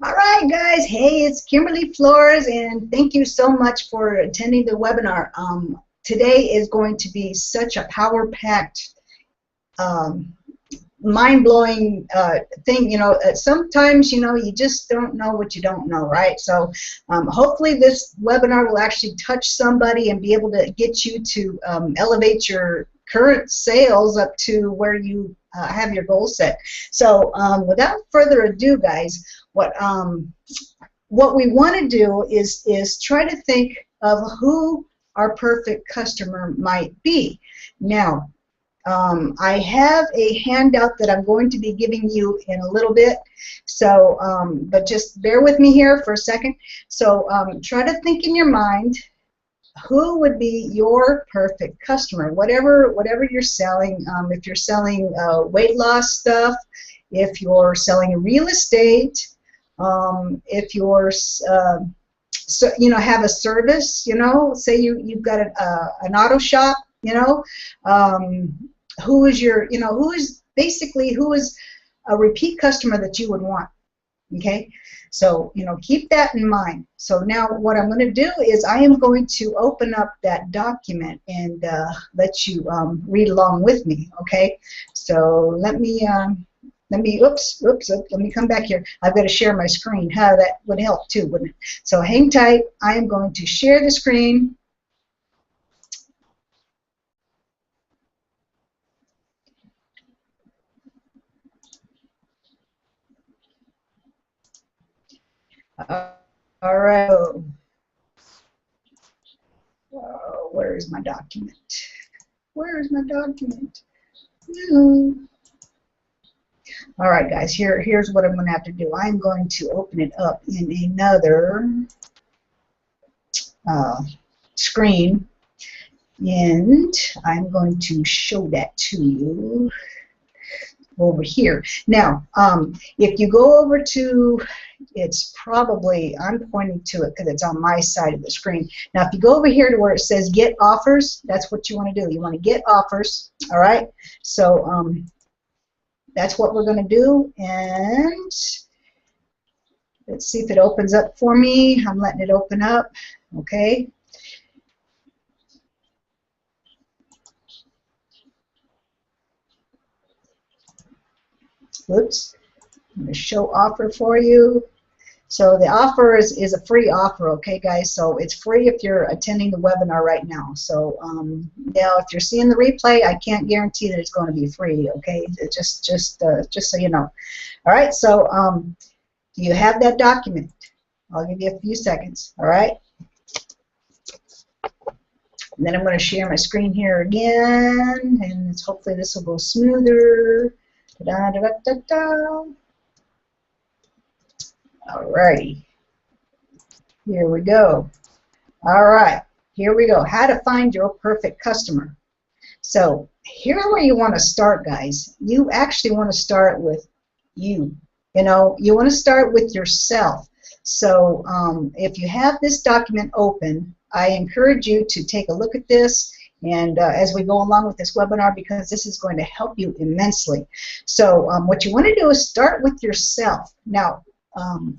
All right, guys. Hey, it's Kimberly Flores, and thank you so much for attending the webinar. Today is going to be such a power-packed, um, mind-blowing thing. Sometimes, you just don't know what you don't know, right? So hopefully this webinar will actually touch somebody and be able to get you to elevate your current sales up to where you have your goal set. So without further ado, guys, what we want to do is try to think of who our perfect customer might be. Now, I have a handout that I'm going to be giving you in a little bit, so but just bear with me here for a second. So try to think in your mind, who would be your perfect customer? Whatever you're selling. If you're selling weight loss stuff, if you're selling real estate, if you're have a service, say you've got an auto shop, who is who is a repeat customer that you would want. Okay, so keep that in mind. So now what I'm going to do is I am going to open up that document and let you read along with me. Okay, so let me oops, let me come back here. I've got to share my screen. That would help too, wouldn't it? So hang tight. I am going to share the screen. All right. Where is my document? Where is my document? All right, guys. Here's what I'm going to have to do. I'm going to open it up in another screen, and I'm going to show that to you over here. Now, if you go over to, it's probably, I'm pointing to it because it's on my side of the screen. Now, if you go over here to where it says Get Offers, that's what you want to do. You want to get offers, all right? So that's what we're going to do, and let's see if it opens up for me. I'm letting it open up, okay? Oops. I'm going to show offer for you. So the offer is a free offer, okay, guys? So it's free if you're attending the webinar right now. So now, if you're seeing the replay, I can't guarantee that it's going to be free, okay? Just so you know. All right. So you have that document. I'll give you a few seconds. All right. And then I'm going to share my screen here again, and hopefully this will go smoother. Da, da, da, da, da. Alrighty, here we go. All right, here we go. How to find your perfect customer. So here's where you want to start, guys. You actually want to start with you. You want to start with yourself. So if you have this document open, I encourage you to take a look at this. And as we go along with this webinar, because this is going to help you immensely. So what you want to do is start with yourself. Now,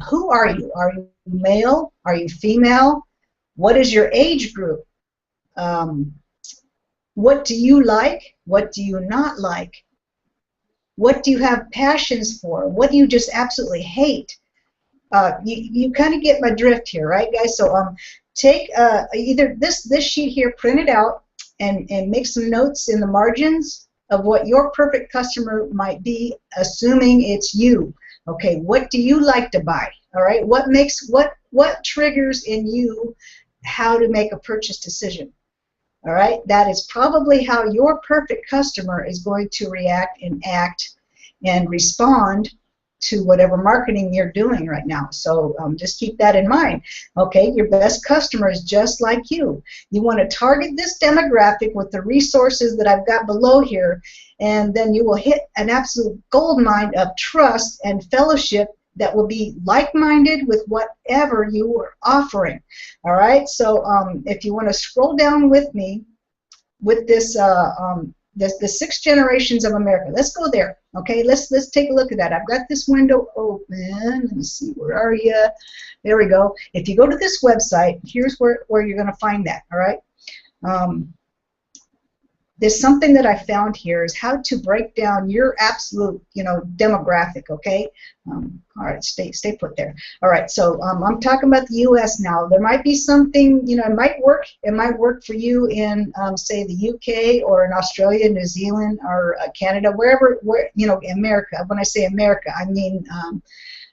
who are you? Are you male? Are you female? What is your age group? What do you like? What do you not like? What do you have passions for? What do you just absolutely hate? You kind of get my drift here, right, guys? So take either this sheet here, print it out, and make some notes in the margins of what your perfect customer might be, assuming it's you. Okay, what do you like to buy? All right, what triggers in you how to make a purchase decision? All right, that is probably how your perfect customer is going to react and act and respond to whatever marketing you're doing right now. So just keep that in mind. Okay, your best customer is just like you. You want to target this demographic with the resources that I've got below here, and then you will hit an absolute gold mine of trust and fellowship that will be like-minded with whatever you are offering. All right, so if you want to scroll down with me with this the 6 generations of America. Let's go there. Okay, let's take a look at that. I've got this window open. Let me see. Where are you? There we go. If you go to this website, here's where you're going to find that. All right. There's something that I found here is how to break down your absolute, demographic. Okay. All right, stay put there. All right, so I'm talking about the U.S. now. There might be something, it might work. It might work for you in, say, the U.K. or in Australia, New Zealand, or Canada, where America. When I say America, I mean,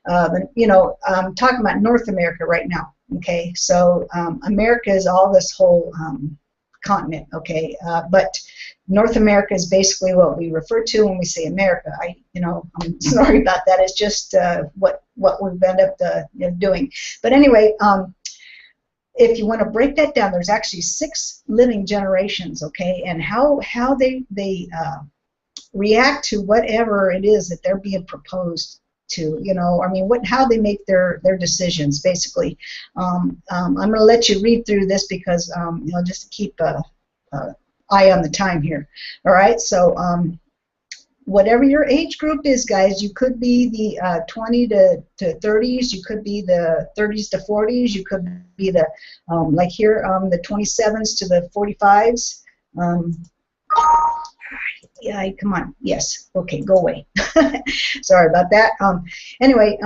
I'm talking about North America right now. Okay, so America is all this whole continent. Okay, but North America is basically what we refer to when we say America. I'm sorry about that. It's just what we've ended up doing. But anyway, if you want to break that down, there's actually 6 living generations. Okay, and how they react to whatever it is that they're being proposed to. How they make their decisions. Basically, I'm going to let you read through this because just to keep eye on the time here. All right, so whatever your age group is, guys, you could be the 20 to 30s, you could be the 30s to 40s, you could be the like here the 27s to the 45s. Yeah, come on. Yes. Okay, go away. Sorry about that. Anyway,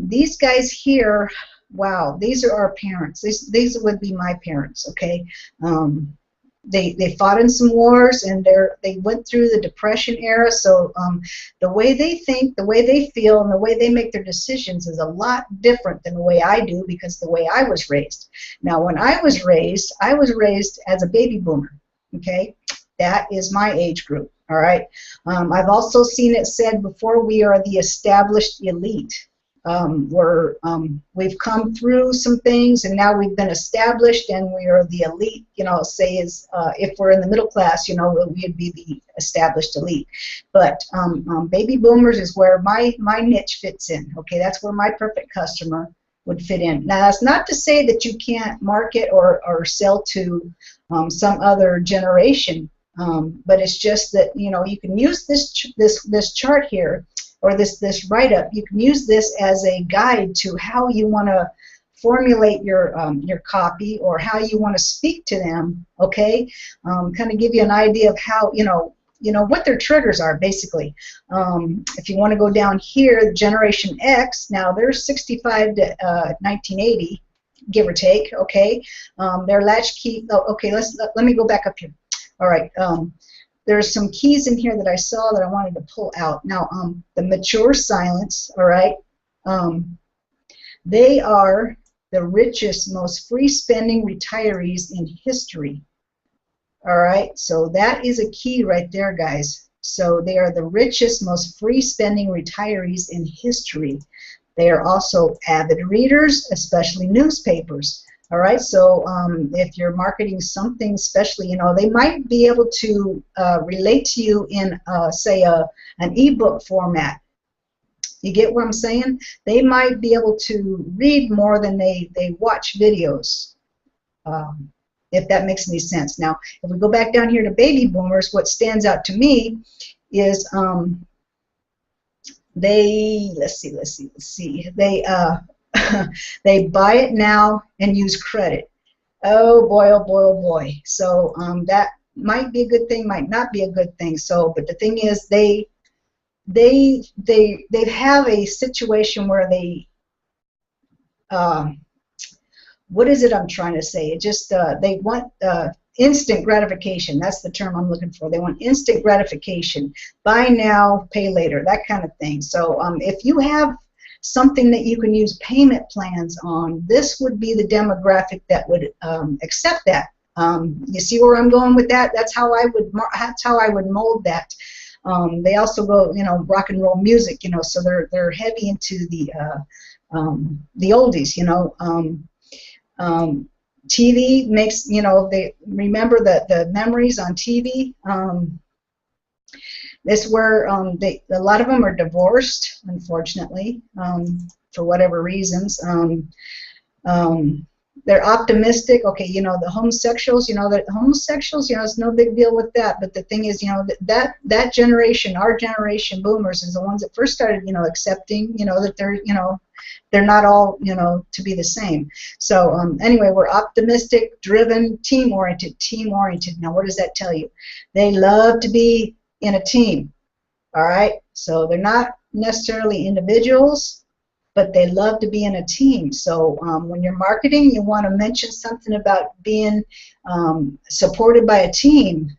these guys here, wow, these are our parents. These would be my parents. Okay. They fought in some wars, and they went through the Depression era. So the way they think, the way they feel, and the way they make their decisions is a lot different than the way I do, because the way I was raised. Now, when I was raised as a baby boomer. Okay, that is my age group. All right. I've also seen it said before, we are the established elite. We've come through some things, and now we've been established, and we are the elite. Say if we're in the middle class, we'd be the established elite. But baby boomers is where my niche fits in. Okay, that's where my perfect customer would fit in. Now, that's not to say that you can't market or sell to some other generation. But it's just that you can use this chart here, or this write-up. You can use this as a guide to how you want to formulate your copy, or how you want to speak to them. Okay, kind of give you an idea of how what their triggers are, basically. If you want to go down here, Generation X. Now they're 65 to 1980, give or take. Okay, their latchkey. Oh, okay, let me go back up here. All right, there's some keys in here that I saw that I wanted to pull out. Now, the mature silence, all right, they are the richest, most free-spending retirees in history. All right, so that is a key right there, guys. So they are the richest, most free-spending retirees in history. They are also avid readers, especially newspapers. All right, so if you're marketing something, especially, they might be able to relate to you in, say, an ebook format. You get what I'm saying? They might be able to read more than they watch videos, if that makes any sense. Now, if we go back down here to baby boomers, what stands out to me is let's see. They buy it now and use credit. Oh boy, oh boy, oh boy. So that might be a good thing, might not be a good thing. So, but the thing is, they have a situation where they what is it I'm trying to say? It just they want instant gratification. That's the term I'm looking for. They want instant gratification. Buy now, pay later, that kind of thing. So if you have something that you can use payment plans on, this would be the demographic that would accept that. You see where I'm going with that? That's how I would mold that. They also go, rock and roll music, so they're heavy into the oldies, TV makes, they remember the memories on TV. This where a lot of them are divorced, unfortunately, for whatever reasons. They're optimistic. Okay, you know, the homosexuals, you know, it's no big deal with that. But the thing is, you know, that generation, our generation, boomers, is the ones that first started, you know, accepting, you know, that they're, you know, they're not all, you know, to be the same. So anyway, we're optimistic, driven, team-oriented, team-oriented. Now, what does that tell you? They love to be in a team, all right? So they're not necessarily individuals, but they love to be in a team. So when you're marketing, you want to mention something about being supported by a team.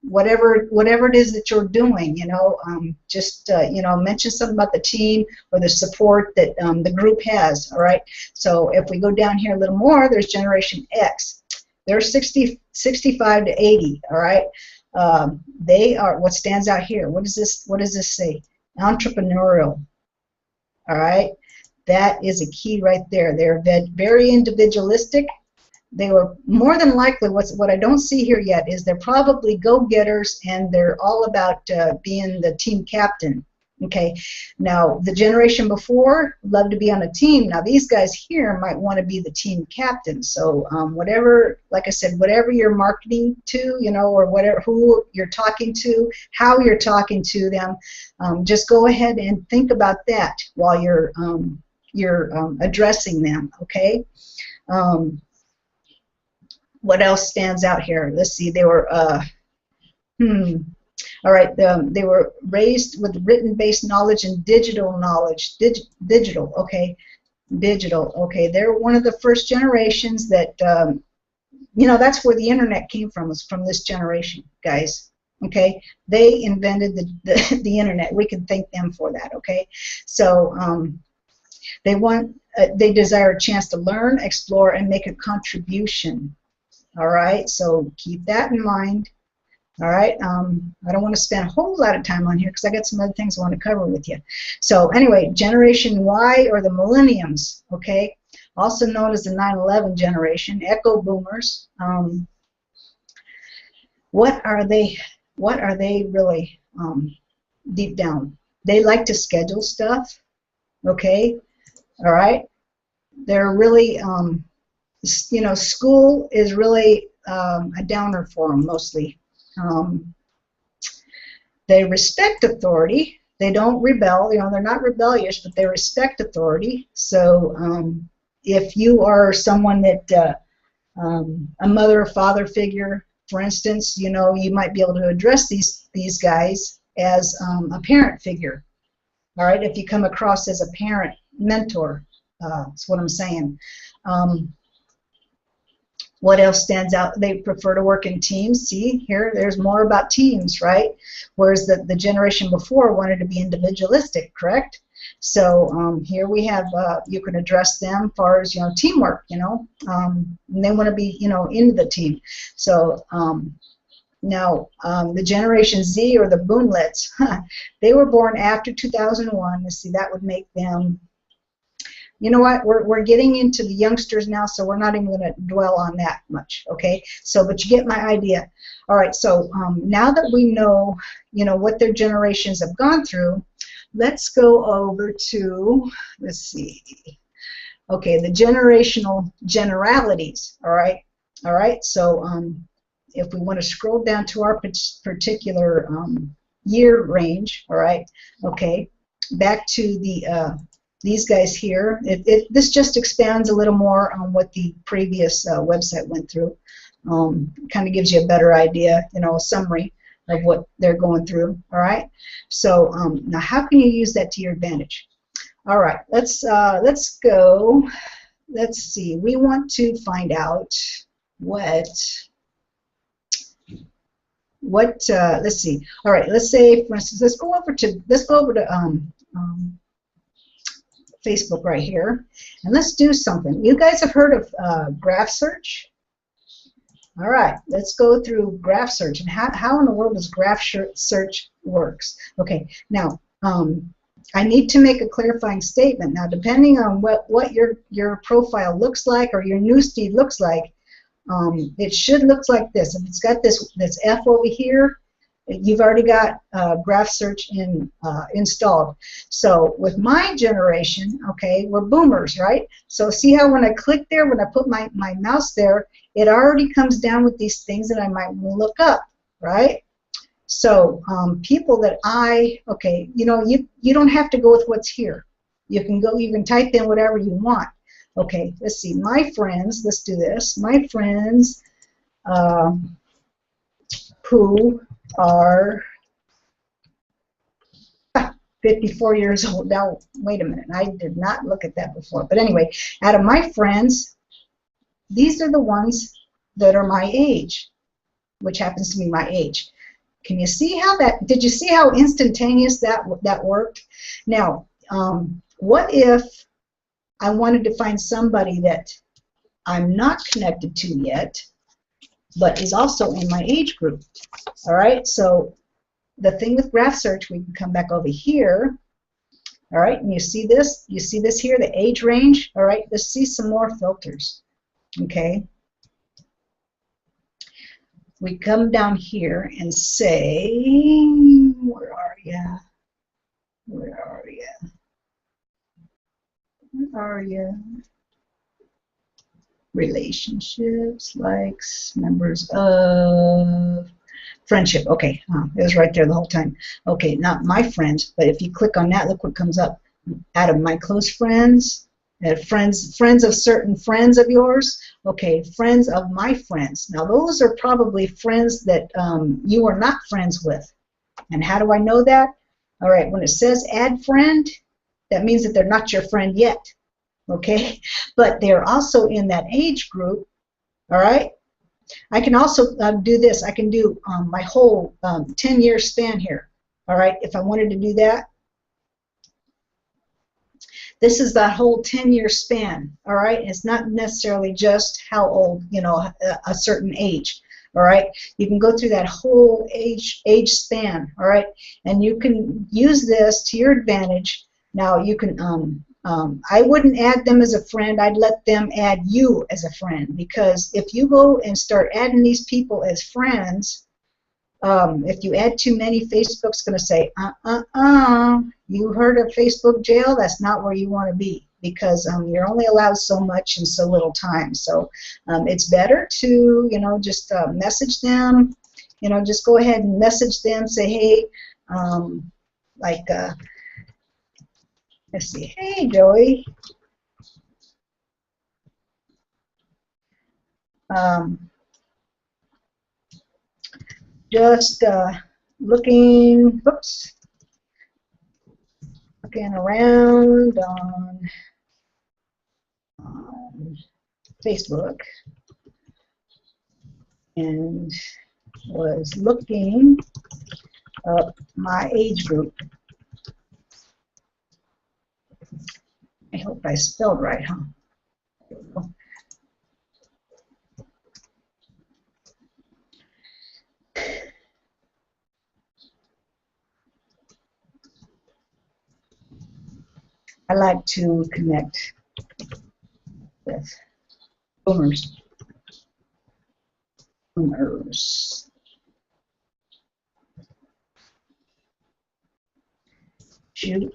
Whatever it is that you're doing, you know, just you know, mention something about the team or the support that the group has. All right. So if we go down here a little more, there's Generation X. They're 65 to 80. All right. They are, what stands out here. What does this say? Entrepreneurial. All right. That is a key right there. They're very individualistic. They were more than likely, what I don't see here yet is they're probably go-getters, and they're all about being the team captain. Okay, now the generation before loved to be on a team. Now these guys here might want to be the team captain. So whatever, like I said, whatever you're marketing to, you know, or whatever, who you're talking to, how you're talking to them, just go ahead and think about that while you're addressing them. Okay. What else stands out here? Let's see. They were, all right. They were raised with written-based knowledge and digital knowledge. Digital. Okay. Digital. Okay. They're one of the first generations that, you know, that's where the internet came from. Was from this generation, guys. Okay. They invented the internet. We can thank them for that. Okay. So they desire a chance to learn, explore, and make a contribution. All right, so keep that in mind. All right, I don't want to spend a whole lot of time on here because I got some other things I want to cover with you. So anyway, Generation Y, or the Millenniums, okay, also known as the 9/11 generation, Echo Boomers. What are they really deep down? They like to schedule stuff, okay, all right. They're really you know, school is really a downer for them mostly. They respect authority. They don't rebel. You know, they're not rebellious, but they respect authority. So if you are someone that a mother or father figure, for instance, you know, you might be able to address these guys as a parent figure. All right, if you come across as a parent mentor, that's what I'm saying. What else stands out? They prefer to work in teams. See, here, there's more about teams, right? Whereas the generation before wanted to be individualistic, correct? So here we have, you can address them as far as, you know, teamwork, you know, and they want to be, you know, into the team. So now the Generation Z, or the Boomlets, they were born after 2001. Let's see, that would make them, you know what, we're getting into the youngsters now, so we're not even going to dwell on that much, okay? So, but you get my idea. All right, so now that we know, you know, what their generations have gone through, let's go over to, let's see, okay, the generational generalities, all right? So if we want to scroll down to our particular year range, all right, okay, back to the these guys here. This just expands a little more on what the previous website went through. Kind of gives you a better idea, you know, a summary of what they're going through. All right. So now, how can you use that to your advantage? All right. Let's go. Let's see. We want to find out what. Let's see. All right. Let's say, for instance, let's go over to Facebook right here, and let's do something. You guys have heard of graph search? All right, let's go through graph search and how in the world does graph search works. Okay, now I need to make a clarifying statement. Now, depending on what your profile looks like or your newsfeed looks like, it should look like this. If it's got this F over here, You've already got graph search installed. So with my generation, okay, we're boomers, right? So see how when I click there, when I put my mouse there, it already comes down with these things that I might look up, right? So people that okay, you know, you don't have to go with what's here. You can type in whatever you want. Okay, let's see, my friends, let's do this. My friends who are 54 years old. Now, wait a minute, I did not look at that before. But anyway, out of my friends, these are the ones that are my age, which happens to be my age. Can you see how that, did you see how instantaneous that worked? Now, what if I wanted to find somebody that I'm not connected to yet, but is also in my age group? All right, so the thing with graph search, we can come back over here. All right, and you see this here, the age range. All right, let's see some more filters. Okay, we come down here and say, where are you? Where are you? Where are you? Relationships, likes, members of, friendship. Okay, it was right there the whole time. Okay, not my friends, but if you click on that, look what comes up. Out of my close friends, friends of certain friends of yours. Okay, friends of my friends. Now those are probably friends that you are not friends with. And how do I know that? All right, when it says add friend, that means that they're not your friend yet. Okay, but they're also in that age group. All right, I can also do this. I can do my whole 10-year span here. All right, if I wanted to do that. This is that whole 10-year span. All right, it's not necessarily just how old, you know, a certain age. All right, you can go through that whole age span. All right, and you can use this to your advantage. Now you can I wouldn't add them as a friend. I'd let them add you as a friend, because if you go and start adding these people as friends, if you add too many, Facebook's going to say, you heard of Facebook jail? That's not where you want to be, because you're only allowed so much in so little time. So it's better to, you know, just message them. You know, just go ahead and message them. Say, hey, like. Let's see. Hey, Joey. Just looking around on Facebook, and was looking up my age group. I hope I spelled right, huh? I like to connect with boomers. Shoot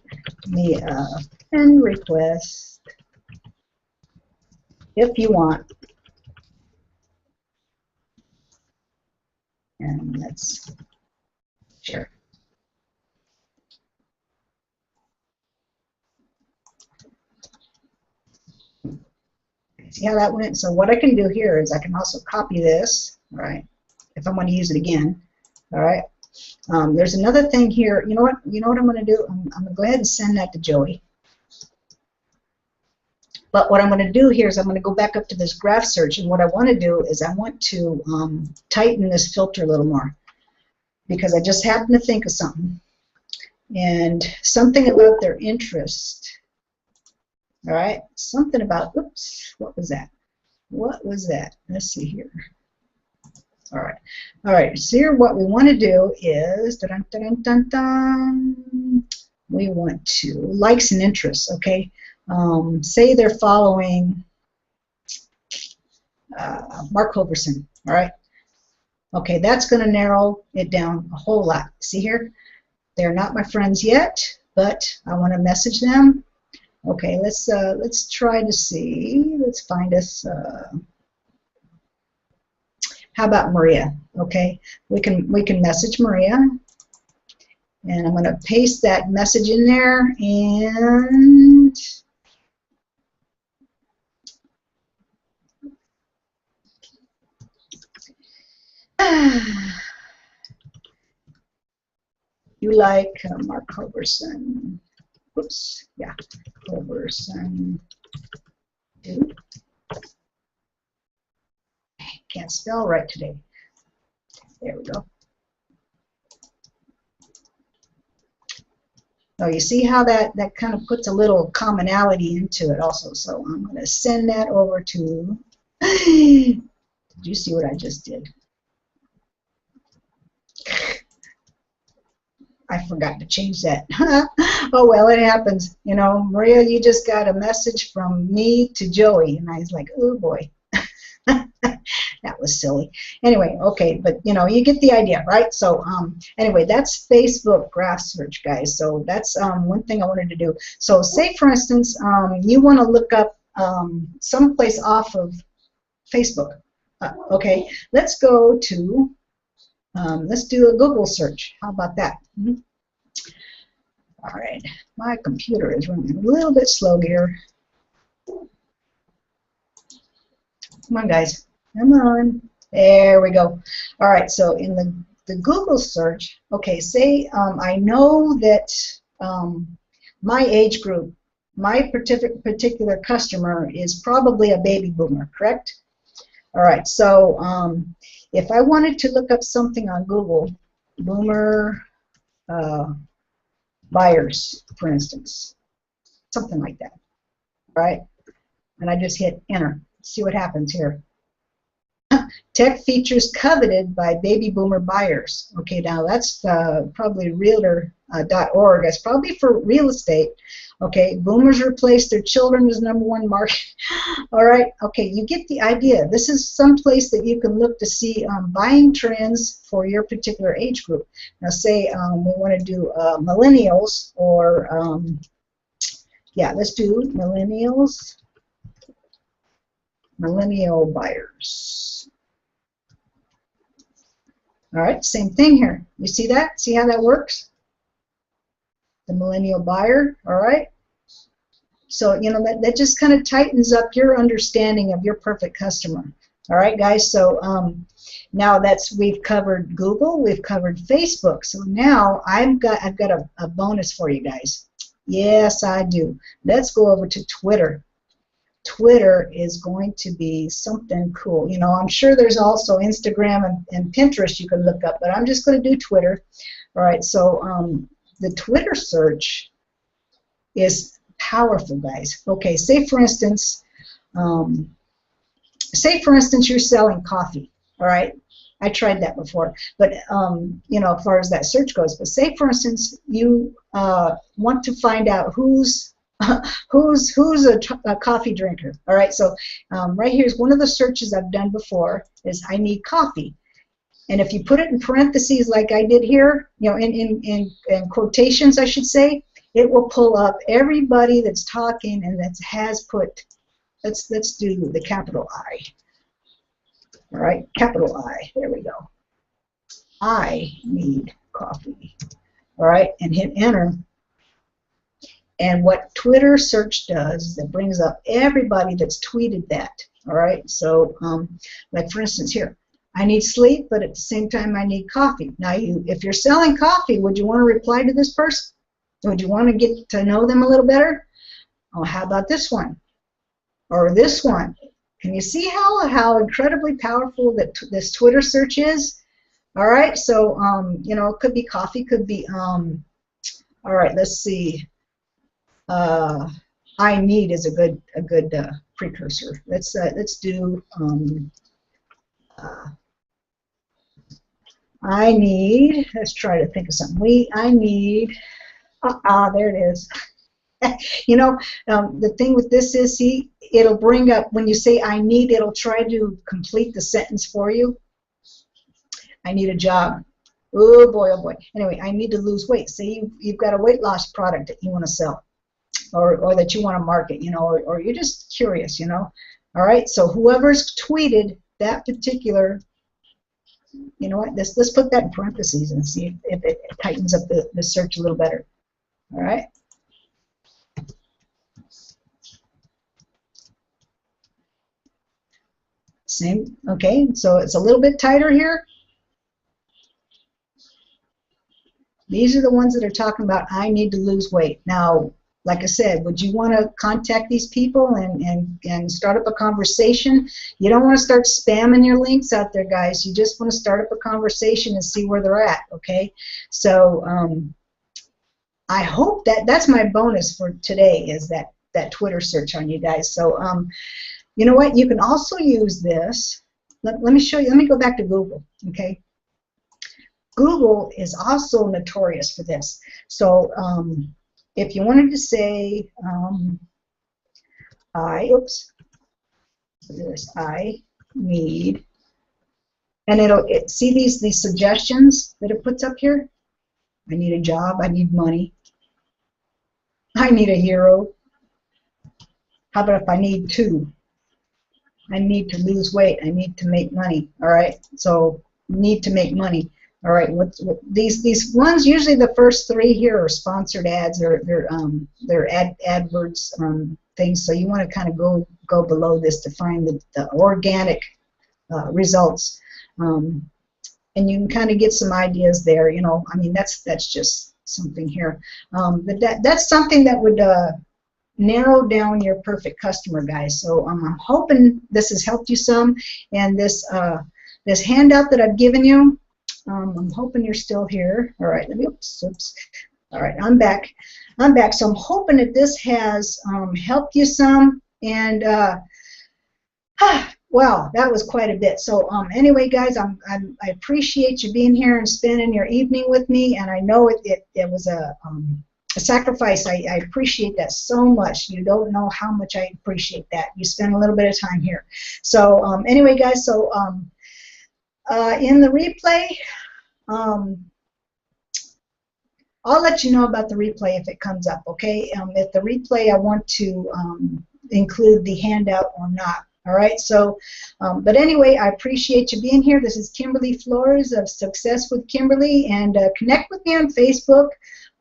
me a friend request if you want. And let's share. See how that went? So what I can do here is I can also copy this, right? If I want to use it again, all right? There's another thing here. You know what? You know what I'm going to do? I'm going to go ahead and send that to Joey. But what I'm going to do here is I'm going to go back up to this graph search, and what I want to do is I want to tighten this filter a little more, because I just happened to think of something, and something about their interest. All right, something about, oops, what was that? What was that? Let's see here. All right, so here what we want to do is, dun, dun, dun, dun, we want to, likes and interests, okay? Say they're following Mark Hoverson, all right? Okay, that's going to narrow it down a whole lot. See here? They're not my friends yet, but I want to message them. Okay, let's try to see. Let's find us. How about Maria? Okay, we can message Maria, and I'm going to paste that message in there, and you like Mark Hoverson. Oops, yeah, Hoverson. Can't spell right today. There we go. So you see how that kind of puts a little commonality into it also. So I'm going to send that over to, did you see what I just did? I forgot to change that. Oh, well, it happens. You know, Maria, you just got a message from me to Joey. And I was like, oh, boy. That was silly. Anyway, okay, but, you know, you get the idea, right? So, anyway, that's Facebook graph search, guys. So that's one thing I wanted to do. So say, for instance, you want to look up someplace off of Facebook. Okay, let's go to, let's do a Google search. How about that? All right, my computer is running a little bit slow here. Come on, guys. Come on. There we go. All right, so in the Google search, okay, say I know that my age group, my particular customer is probably a baby boomer, correct? All right, so if I wanted to look up something on Google, boomer buyers, for instance, something like that, right? And I just hit enter. See what happens here. Tech features coveted by baby boomer buyers. Okay, now that's probably realtor.org. That's probably for real estate. Okay, boomers replace their children as #1 market. All right, okay, you get the idea. This is some place that you can look to see buying trends for your particular age group. Now, say we want to do millennials, or yeah, let's do millennials, millennial buyers. All right, same thing here. You see that? See how that works? The millennial buyer, all right? So, you know, that just kind of tightens up your understanding of your perfect customer. All right, guys, so now we've covered Google, we've covered Facebook. So now I've got a bonus for you guys. Yes, I do. Let's go over to Twitter. Twitter is going to be something cool. You know, I'm sure there's also Instagram and Pinterest you can look up, but I'm just going to do Twitter. All right, so the Twitter search is powerful, guys. Okay, say for instance you're selling coffee. All right, I tried that before, but you know, as far as that search goes. But say for instance you want to find out who's a coffee drinker. All right, so right here's one of the searches I've done before is I need coffee. And if you put it in parentheses like I did here, you know, in quotations, I should say, it will pull up everybody that's talking and that has put, let's do the capital I. All right, capital I, there we go. I need coffee. All right, and hit enter. And what Twitter search does is it brings up everybody that's tweeted that. All right, so like for instance here, I need sleep, but at the same time I need coffee. Now, if you're selling coffee, would you want to reply to this person? Would you want to get to know them a little better? Oh, how about this one? Or this one? Can you see how incredibly powerful that this Twitter search is? All right, so you know, it could be coffee, could be all right. Let's see. I need is a good precursor. Let's do I need. Let's try to think of something. I need. There it is. You know, the thing with this is, see, it'll bring up when you say I need, it'll try to complete the sentence for you. I need a job. Oh boy, oh boy. Anyway, I need to lose weight. Say you've got a weight loss product that you want to sell, or that you want to market, you know, or you're just curious, you know. All right, so whoever's tweeted that particular, you know what, let's put that in parentheses and see if it tightens up the search a little better. All right. Same, okay, so it's a little bit tighter here. These are the ones that are talking about, I need to lose weight. Now, like I said, would you want to contact these people and start up a conversation? You don't want to start spamming your links out there, guys. You just want to start up a conversation and see where they're at, okay? So I hope that's my bonus for today, is that Twitter search on you guys. So you know what? You can also use this. Let me show you. Let me go back to Google, okay? Google is also notorious for this. So if you wanted to say, I need, and see these suggestions that it puts up here? I need a job, I need money, I need a hero. How about if I need two? I need to lose weight, I need to make money. All right, so need to make money. All right, these ones, usually the first three here are sponsored ads, or they're AdWords things. So you want to kind of go below this to find the organic results, and you can kind of get some ideas there. You know, I mean, that's just something here, but that's something that would narrow down your perfect customer, guys. So I'm hoping this has helped you some, and this handout that I've given you. I'm hoping you're still here. All right, let me, oops. All right, I'm back. So I'm hoping that this has helped you some, and wow, that was quite a bit. So anyway, guys, I appreciate you being here and spending your evening with me, and I know it was a sacrifice. I appreciate that so much. You don't know how much I appreciate that. You spend a little bit of time here. So anyway, guys, so in the replay, I'll let you know about the replay if it comes up, okay? If the replay, I want to include the handout or not, all right? So, but anyway, I appreciate you being here. This is Kimberly Flores of Success with Kimberly, and connect with me on Facebook.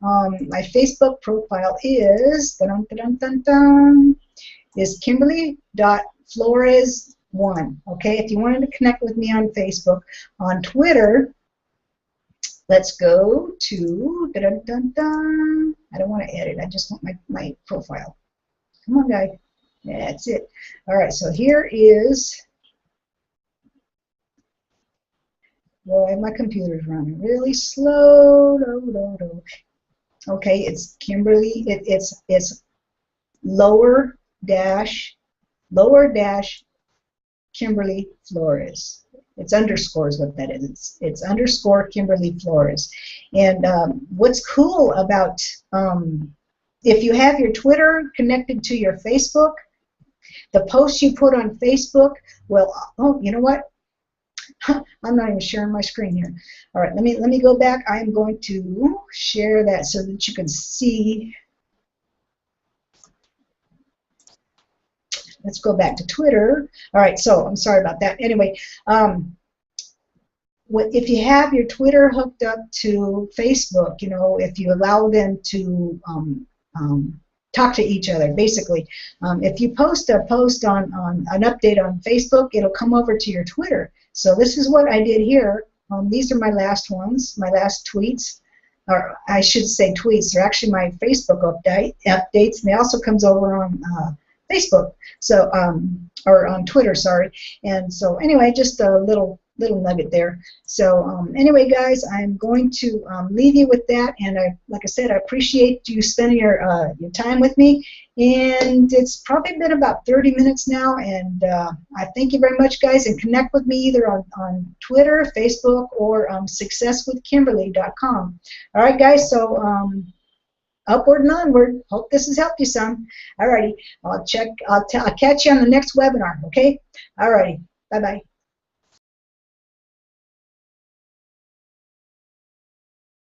My Facebook profile is is Kimberly.Flores1. Okay, if you wanted to connect with me on Facebook. On Twitter, let's go to I don't want to edit. I just want my profile. Come on, guys. That's it. All right. So here is. Boy, my computer's running really slow. Okay, it's Kimberly. It's lower dash Kimberly Flores. It's underscores what that is. It's underscore Kimberly Flores. And what's cool about if you have your Twitter connected to your Facebook, the posts you put on Facebook will. Oh, you know what? I'm not even sharing my screen here. All right, let me go back. I'm going to share that so that you can see. Let's go back to Twitter. All right, so I'm sorry about that. Anyway, if you have your Twitter hooked up to Facebook, you know, if you allow them to talk to each other, basically, if you post a post on an update on Facebook, it'll come over to your Twitter. So this is what I did here. These are my last ones, my last tweets. Or I should say tweets. They're actually my Facebook updates, and they also comes over on Facebook, so or on Twitter, sorry. And so anyway, just a little nugget there. So anyway, guys, I'm going to leave you with that, and like I said, I appreciate you spending your time with me. And it's probably been about 30 minutes now, and I thank you very much, guys, and connect with me either on Twitter, Facebook, or successwithkimberly.com. All right, guys, so upward and onward. Hope this has helped you some. All righty, I'll catch you on the next webinar, okay? All righty, bye-bye.